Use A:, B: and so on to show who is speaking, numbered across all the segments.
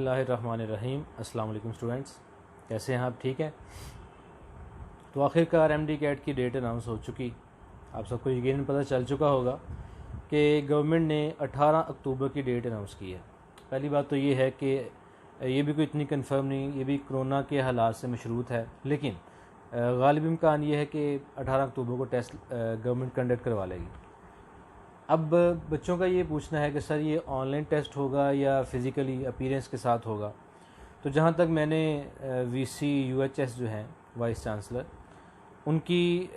A: اللہ الرحمن الرحیم۔ السلام علیکم اسٹوڈنٹس، کیسے ہیں آپ؟ ٹھیک ہیں؟ تو آخر کار ایم ڈی کیٹ کی ڈیٹ اناؤنس ہو چکی۔ آپ سب کو یقیناً پتہ چل چکا ہوگا کہ گورنمنٹ نے 18 اکتوبر کی ڈیٹ اناؤنس کی ہے۔ پہلی بات تو یہ ہے کہ یہ بھی کوئی اتنی کنفرم نہیں، یہ بھی کرونا کے حالات سے مشروط ہے، لیکن غالب امکان یہ ہے کہ 18 اکتوبر کو ٹیسٹ گورنمنٹ کنڈکٹ کروا لے گی۔ اب بچوں کا یہ پوچھنا ہے کہ سر یہ آن لائن ٹیسٹ ہوگا یا فزیکلی اپیرنس کے ساتھ ہوگا؟ تو جہاں تک میں نے وی سی یو ایچ ایس جو ہیں وائس چانسلر، ان کی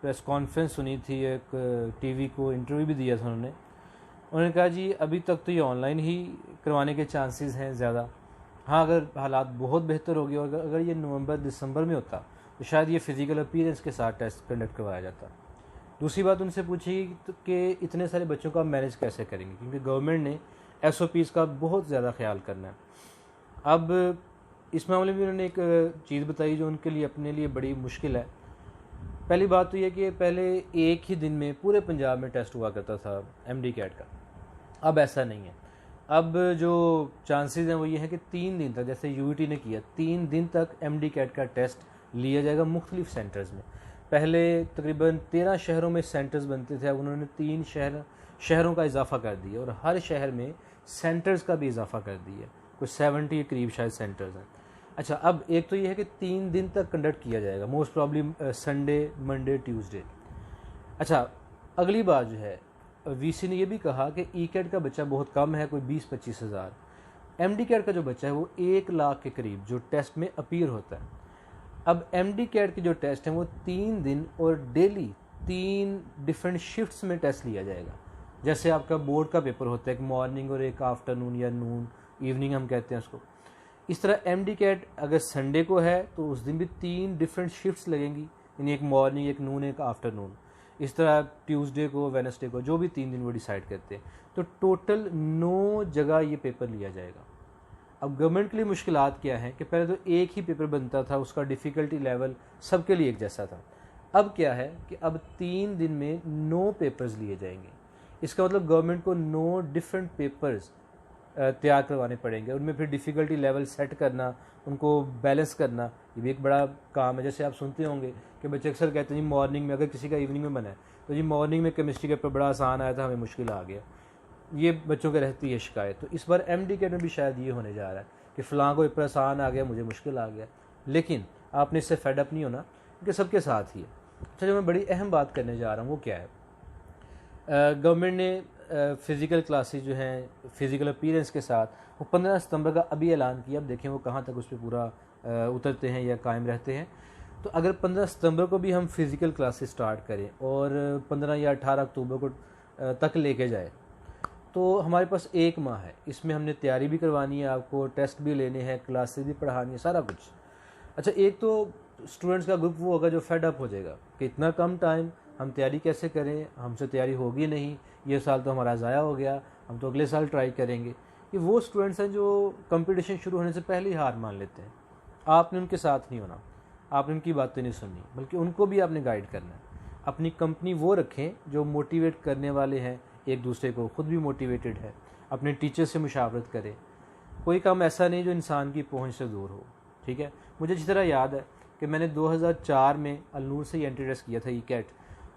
A: پریس کانفرنس سنی تھی، ایک ٹی وی کو انٹرویو بھی دیا تھا انہوں نے کہا جی ابھی تک تو یہ آن لائن ہی کروانے کے چانسز ہیں زیادہ، ہاں اگر حالات بہت بہتر ہو گئے اور اگر یہ نومبر دسمبر میں ہوتا تو شاید یہ فزیکل اپیرنس کے ساتھ ٹیسٹ کنڈکٹ کروایا جاتا۔ دوسری بات ان سے پوچھی کہ اتنے سارے بچوں کا مینیج کیسے کریں گے، کیونکہ گورنمنٹ نے ایس او پیز کا بہت زیادہ خیال کرنا ہے۔ اب اس معاملے میں انہوں نے ایک چیز بتائی جو ان کے لیے اپنے لیے بڑی مشکل ہے۔ پہلی بات تو یہ کہ پہلے ایک ہی دن میں پورے پنجاب میں ٹیسٹ ہوا کرتا تھا ایم ڈی کیٹ کا، اب ایسا نہیں ہے۔ اب جو چانسز ہیں وہ یہ ہیں کہ 3 دن تک، جیسے یو ای ٹی نے کیا، 3 دن تک ایم ڈی کیٹ کا ٹیسٹ لیا جائے گا مختلف سینٹرز میں۔ پہلے تقریباً 13 شہروں میں سینٹرز بنتے تھے، اب انہوں نے 3 شہروں کا اضافہ کر دیا اور ہر شہر میں سینٹرز کا بھی اضافہ کر دیا، کوئی 70 کے قریب شاید سینٹرز ہیں۔ اچھا، اب ایک تو یہ ہے کہ 3 دن تک کنڈکٹ کیا جائے گا، most probably Sunday, Monday, Tuesday. اچھا، اگلی بات جو ہے، وی سی نے یہ بھی کہا کہ ای کیٹ کا بچہ بہت کم ہے، کوئی 20-25 ہزار۔ ایم ڈی کیٹ کا جو بچہ ہے وہ 1 لاکھ کے قریب جو ٹیسٹ میں اپیئر ہوتا ہے۔ اب ایم ڈی کیٹ کے جو ٹیسٹ ہیں وہ 3 دن اور ڈیلی 3 ڈفرینٹ شفٹس میں ٹیسٹ لیا جائے گا۔ جیسے آپ کا بورڈ کا پیپر ہوتا ہے، ایک مارننگ اور ایک آفٹرنون یا نون، ایوننگ ہم کہتے ہیں اس کو۔ اس طرح ایم ڈی کیٹ اگر سنڈے کو ہے تو اس دن بھی 3 ڈفرینٹ شفٹس لگیں گی، یعنی ایک مارننگ، ایک نون، ایک آفٹرنون۔ اس طرح ٹیوزڈے کو، وینسڈے کو، جو بھی 3 دن وہ ڈیسائیڈ کرتے ہیں۔ تو ٹوٹل 9 جگہ یہ پیپر لیا جائے گا۔ اب گورنمنٹ کے لیے مشکلات کیا ہیں کہ پہلے تو ایک ہی پیپر بنتا تھا، اس کا ڈیفیکلٹی لیول سب کے لیے ایک جیسا تھا۔ اب کیا ہے کہ اب 3 دن میں 9 پیپرز لیے جائیں گے۔ اس کا مطلب گورنمنٹ کو 9 ڈفرینٹ پیپرز تیار کروانے پڑیں گے، ان میں پھر ڈیفیکلٹی لیول سیٹ کرنا، ان کو بیلنس کرنا، یہ بھی ایک بڑا کام ہے۔ جیسے آپ سنتے ہوں گے کہ بچے اکثر کہتے ہیں جی مارننگ میں، اگر کسی کا ایوننگ میں بنا ہے تو جی مارننگ میں کیمسٹری کا پیپر بڑا آسان آیا تھا، ہمیں مشکل آ گیا، یہ بچوں کے رہتی ہے شکایت۔ تو اس بار ایم ڈی کیٹ میں بھی شاید یہ ہونے جا رہا ہے کہ فلاں کو پیپر آسان آ گیا، مجھے مشکل آ گیا، لیکن آپ نے اس سے فیڈ اپ نہیں ہونا کیونکہ سب کے ساتھ ہی ہے۔ اچھا، جو میں بڑی اہم بات کرنے جا رہا ہوں وہ کیا ہے، گورنمنٹ نے فزیکل کلاسز جو ہیں فزیکل اپیرنس کے ساتھ وہ 15 ستمبر کا ابھی اعلان کیا۔ اب دیکھیں وہ کہاں تک اس پہ پورا اترتے ہیں یا قائم رہتے ہیں۔ تو اگر 15 ستمبر کو بھی ہم فزیکل کلاسز سٹارٹ کریں اور 15 یا 18 اکتوبر کو تک لے کے جائیں تو ہمارے پاس 1 ماہ ہے، اس میں ہم نے تیاری بھی کروانی ہے، آپ کو ٹیسٹ بھی لینے ہیں، کلاسز بھی پڑھانی ہے، سارا کچھ۔ اچھا، ایک تو اسٹوڈنٹس کا گروپ وہ ہوگا جو فیڈ اپ ہو جائے گا کہ اتنا کم ٹائم ہم تیاری کیسے کریں، ہم سے تیاری ہوگی نہیں، یہ سال تو ہمارا ضائع ہو گیا، ہم تو اگلے سال ٹرائی کریں گے۔ یہ وہ اسٹوڈنٹس ہیں جو کمپٹیشن شروع ہونے سے پہلے ہی ہار مان لیتے ہیں۔ آپ نے ان کے ساتھ نہیں ہونا، آپ نے ان کی باتیں نہیں سننی، بلکہ ان کو بھی آپ نے گائیڈ کرنا ہے۔ اپنی کمپنی وہ رکھیں جو موٹیویٹ کرنے والے ہیں ایک دوسرے کو، خود بھی موٹیویٹڈ ہے، اپنے ٹیچر سے مشاورت کرے۔ کوئی کام ایسا نہیں جو انسان کی پہنچ سے دور ہو، ٹھیک ہے؟ مجھے جس طرح یاد ہے کہ میں نے 2004 میں النور سے ہی انٹری ٹیسٹ کیا تھا ای کیٹ،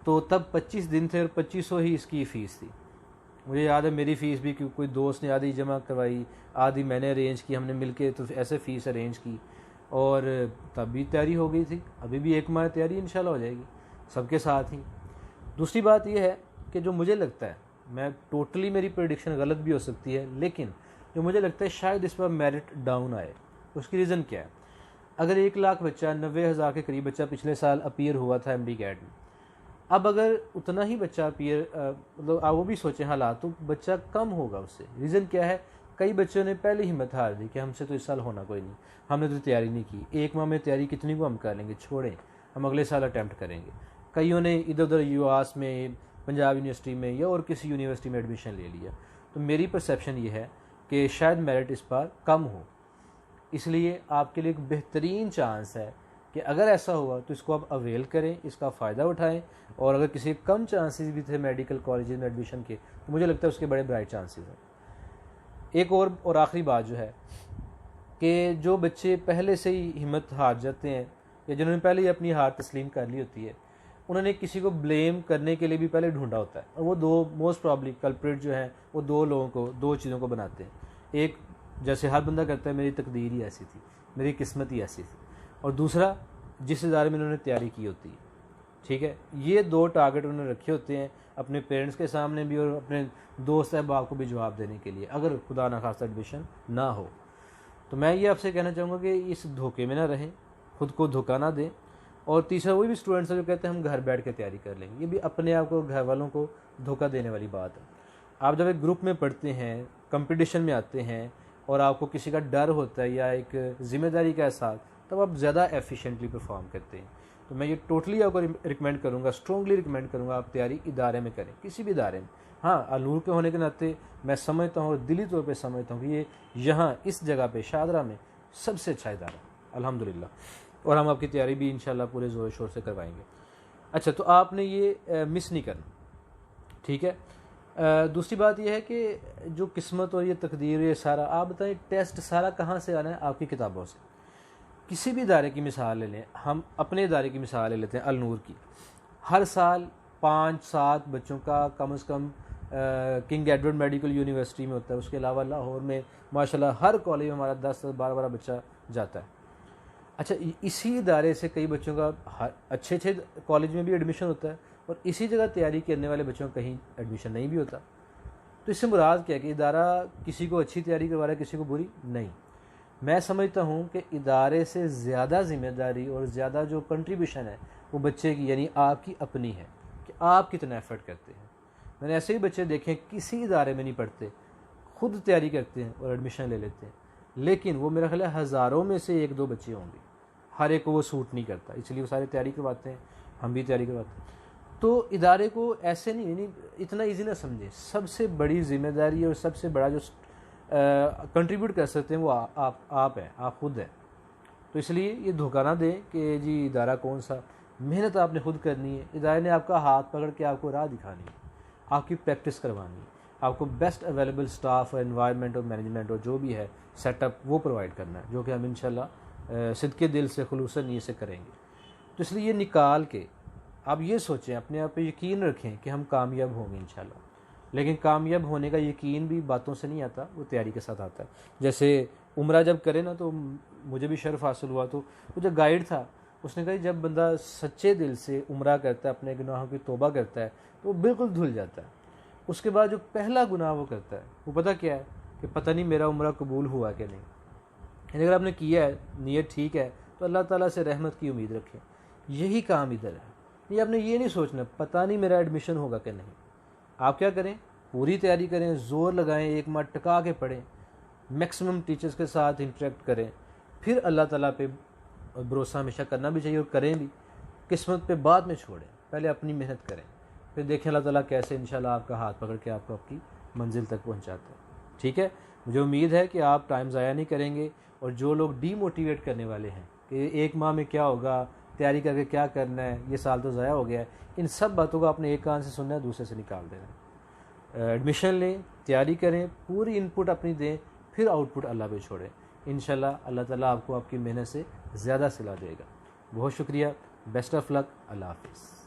A: تو تب 25 دن تھے اور 2500 ہی اس کی فیس تھی۔ مجھے یاد ہے میری فیس بھی کوئی دوست نے آدھی جمع کروائی، آدھی میں نے ارینج کی، ہم نے مل کے تو ایسے فیس ارینج کی اور تب بھی تیاری ہو گئی تھی۔ ابھی بھی 1 ماہ تیاری انشاءاللہ ہو جائے گی سب کے ساتھ ہی۔ دوسری بات یہ ہے کہ جو مجھے لگتا ہے، میں ٹوٹلی میری پریڈکشن غلط بھی ہو سکتی ہے، لیکن جو مجھے لگتا ہے شاید اس پر میرٹ ڈاؤن آئے۔ اس کی ریزن کیا ہے؟ اگر 1 لاکھ بچہ، 90,000 کے قریب بچہ پچھلے سال اپیئر ہوا تھا ایم ڈی کیٹ میں، اب اگر اتنا ہی بچہ اپیئر، مطلب آپ وہ بھی سوچیں حالات، تو بچہ کم ہوگا اس سے۔ ریزن کیا ہے؟ کئی بچوں نے پہلے ہی ہمت ہار دی کہ ہم سے تو اس سال ہونا کوئی نہیں، ہم نے تو تیاری نہیں کی، 1 ماہ میں تیاری کتنی کو ہم کر لیں گے، چھوڑیں، ہم اگلے سال اٹیمپٹ کریں گے۔ کئیوں نے ادھر ادھر یواس میں، پنجاب یونیورسٹی میں یا اور کسی یونیورسٹی میں ایڈمیشن لے لیا۔ تو میری پرسیپشن یہ ہے کہ شاید میرٹ اس پر کم ہو، اس لیے آپ کے لیے ایک بہترین چانس ہے کہ اگر ایسا ہوا تو اس کو آپ اویل کریں، اس کا فائدہ اٹھائیں۔ اور اگر کسی کم چانسز بھی تھے میڈیکل کالجز میں ایڈمیشن کے، تو مجھے لگتا ہے اس کے بڑے برائٹ چانسز ہیں۔ ایک اور آخری بات جو ہے کہ جو بچے پہلے سے ہی ہمت ہار جاتے ہیں یا جنہوں نے پہلے ہی اپنی ہار تسلیم کر لی ہوتی ہے، انہوں نے کسی کو بلیم کرنے کے لیے بھی پہلے ڈھونڈا ہوتا ہے، اور وہ دو موسٹ پرابلی کلپریٹ جو ہیں وہ دو لوگوں کو، دو چیزوں کو بناتے ہیں. ایک جیسے ہر بندہ کرتا ہے میری تقدیر ہی ایسی تھی، میری قسمت ہی ایسی تھی، اور دوسرا جس ادارے میں انہوں نے تیاری کی ہوتی ہے. ٹھیک ہے، یہ دو ٹارگٹ انہوں نے رکھے ہوتے ہیں اپنے پیرنٹس کے سامنے بھی اور اپنے دوست احباب کو بھی جواب دینے کے لیے اگر خدا نخواستہ ایڈمیشن نہ ہو. تو میں یہ آپ سے کہنا چاہوں گا کہ اس دھوکے میں نہ رہیں، خود کو دھوکہ نہ دیں. اور تیسرا وہی بھی اسٹوڈنٹس ہیں جو کہتے ہیں ہم گھر بیٹھ کے تیاری کر لیں گے، یہ بھی اپنے آپ کو، گھر والوں کو دھوکہ دینے والی بات ہے. آپ جب ایک گروپ میں پڑھتے ہیں، کمپٹیشن میں آتے ہیں اور آپ کو کسی کا ڈر ہوتا ہے یا ایک ذمہ داری کا احساس، تب آپ زیادہ ایفیشینٹلی پرفارم کرتے ہیں. تو میں یہ ٹوٹلی آپ کو ریکمینڈ کروں گا، اسٹرانگلی ریکمینڈ کروں گا آپ تیاری ادارے میں کریں، کسی بھی ادارے میں. ہاں، النور کے ہونے کے ناطے میں سمجھتا ہوں اور دلی طور پہ سمجھتا ہوں کہ یہ یہاں اس جگہ پہ شاہدرہ میں سب سے اچھا ادارہ الحمدللہ، اور ہم آپ کی تیاری بھی انشاءاللہ پورے زور شور سے کروائیں گے. اچھا، تو آپ نے یہ مس نہیں کرنا. ٹھیک ہے. دوسری بات یہ ہے کہ جو قسمت اور یہ تقدیر، یہ سارا آپ بتائیں ٹیسٹ سارا کہاں سے آنا ہے؟ آپ کی کتابوں سے. کسی بھی ادارے کی مثال لے لیں، ہم اپنے ادارے کی مثال لے لیتے ہیں النور کی. ہر سال 5-7 بچوں کا کم از کم کنگ ایڈورڈ میڈیکل یونیورسٹی میں ہوتا ہے. اس کے علاوہ لاہور میں ماشاءاللہ ہر کالج میں ہمارا 10-12 بچہ جاتا ہے. اچھا، اسی ادارے سے کئی بچوں کا اچھے کالج میں بھی ایڈمیشن ہوتا ہے اور اسی جگہ تیاری کرنے والے بچوں کا کہیں ایڈمیشن نہیں بھی ہوتا. تو اس سے مراد کیا ہے کہ ادارہ کسی کو اچھی تیاری کروا رہا ہے، کسی کو بری نہیں. میں سمجھتا ہوں کہ ادارے سے زیادہ ذمہ داری اور زیادہ جو کنٹریبیوشن ہے وہ بچے کی، یعنی آپ کی اپنی ہے کہ آپ کتنا ایفرٹ کرتے ہیں. میں نے ایسے ہی بچے دیکھے کسی ادارے میں نہیں پڑھتے، خود تیاری کرتے ہیں اور ایڈمیشن لے لیتے ہیں، لیکن وہ میرا خیال ہے ہزاروں میں سے 1-2 بچے ہوں گے. ہر ایک کو وہ سوٹ نہیں کرتا، اس لیے وہ سارے تیاری کرواتے ہیں، ہم بھی تیاری کرواتے ہیں. تو ادارے کو ایسے نہیں، یعنی اتنا ایزی نہ سمجھیں. سب سے بڑی ذمہ داری اور سب سے بڑا جو کنٹریبیوٹ کر سکتے ہیں وہ آپ ہیں، آپ خود ہیں. تو اس لیے یہ دھوکہ نہ دیں کہ جی ادارہ کون سا. محنت آپ نے خود کرنی ہے، ادارے نے آپ کا ہاتھ پکڑ کے آپ کو راہ دکھانی ہے، آپ کی پریکٹس کروانی ہے، آپ کو بیسٹ اویلیبل سٹاف اور انوائرمنٹ اور مینجمنٹ اور جو بھی ہے سیٹ اپ وہ پرووائڈ کرنا ہے، جو کہ ہم انشاءاللہ صدقے دل سے خلوص نیت سے کریں گے. تو اس لیے یہ نکال کے آپ یہ سوچیں، اپنے آپ پہ یقین رکھیں کہ ہم کامیاب ہوں گے انشاءاللہ. لیکن کامیاب ہونے کا یقین بھی باتوں سے نہیں آتا، وہ تیاری کے ساتھ آتا ہے. جیسے عمرہ جب کرے نا، تو مجھے بھی شرف حاصل ہوا، تو وہ جو گائیڈ تھا اس نے کہا جب بندہ سچے دل سے عمرہ کرتا ہے، اپنے گناہوں کی توبہ کرتا ہے، تو وہ بالکل دھل جاتا ہے. اس کے بعد جو پہلا گناہ وہ کرتا ہے وہ پتہ کیا ہے؟ کہ پتہ نہیں میرا عمرہ قبول ہوا کہ نہیں. یعنی اگر آپ نے کیا ہے، نیت ٹھیک ہے، تو اللہ تعالیٰ سے رحمت کی امید رکھیں. یہی کام ادھر ہے. یہ آپ نے یہ نہیں سوچنا پتہ نہیں میرا ایڈمیشن ہوگا کہ نہیں. آپ کیا کریں؟ پوری تیاری کریں، زور لگائیں، 1 ماہ ٹکا کے پڑھیں، میکسیمم ٹیچرز کے ساتھ انٹریکٹ کریں. پھر اللہ تعالیٰ پہ بھروسہ ہمیشہ کرنا بھی چاہیے اور کریں بھی. قسمت پہ بعد میں چھوڑیں، پہلے اپنی محنت کریں، پھر دیکھیں اللہ تعالیٰ کیسے انشاءاللہ آپ کا ہاتھ پکڑ کے آپ کو آپ کی منزل تک پہنچاتا ہے. ٹھیک ہے. مجھے امید ہے کہ آپ ٹائم ضائع نہیں کریں گے، اور جو لوگ ڈی موٹیویٹ کرنے والے ہیں کہ 1 ماہ میں کیا ہوگا، تیاری کر کے کیا کرنا ہے، یہ سال تو ضائع ہو گیا ہے، ان سب باتوں کو آپ نے ایک کان سے سننا ہے، دوسرے سے نکال دینا ہے. ایڈمیشن لیں، تیاری کریں، پوری ان پٹ اپنی دیں، پھر آؤٹ پٹ اللہ پہ چھوڑیں. انشاءاللہ اللہ تعالیٰ آپ کو آپ کی محنت سے زیادہ صلہ دے گا. بہت شکریہ. بیسٹ آف لک. اللہ حافظ.